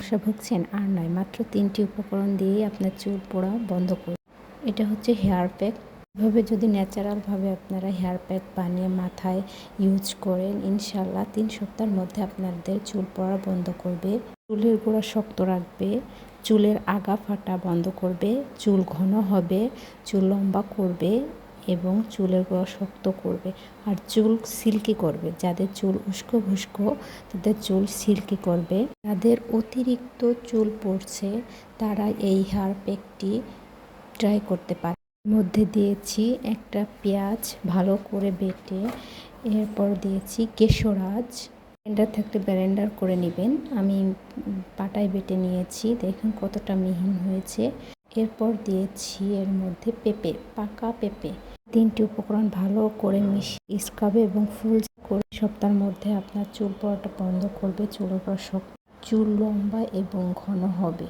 সমস্যা ভুগছেন? আর নয়, মাত্র 3টি উপকরণ দিয়েই আপনার চুল পড়া বন্ধ করবে। এটা হচ্ছে হেয়ার প্যাক। এভাবে যদি ন্যাচারালভাবে আপনারা হেয়ার প্যাক বানিয়ে মাথায় ইউজ করেন, ইনশাল্লাহ 3 সপ্তাহের মধ্যে আপনাদের চুল পড়া বন্ধ করবে, চুলের গোড়া শক্ত রাখবে, চুলের আগা ফাটা বন্ধ করবে, চুল ঘন হবে, চুল লম্বা করবে এবং চুলের গোড়া শক্ত করবে, আর চুল সিল্কি করবে। যাদের চুল উস্কো ভুস্কো তাদের চুল সিল্কি করবে। যাদের অতিরিক্ত চুল পড়ছে তারা এই হেয়ার প্যাকটি ট্রাই করতে পারে। মধ্যে দিয়েছি একটা পেঁয়াজ ভালো করে বেটে, এরপর দিয়েছি কেশরাজ। ব্লেন্ডার থাকলে ব্লেন্ডার করে নেবেন, আমি পাটায় বেটে নিয়েছি, দেখুন কতটা মিহিন হয়েছে। এরপর দিয়েছি এর মধ্যে পেঁপে, পাকা পেঁপে। 3টি উপকরণ ভালো করে মিশিয়ে স্ক্রাবে এবং ফুল করে সপ্তাহের মধ্যে আপনার চুল পড়াটা বন্ধ করবে, চুল লম্বা এবং ঘন হবে।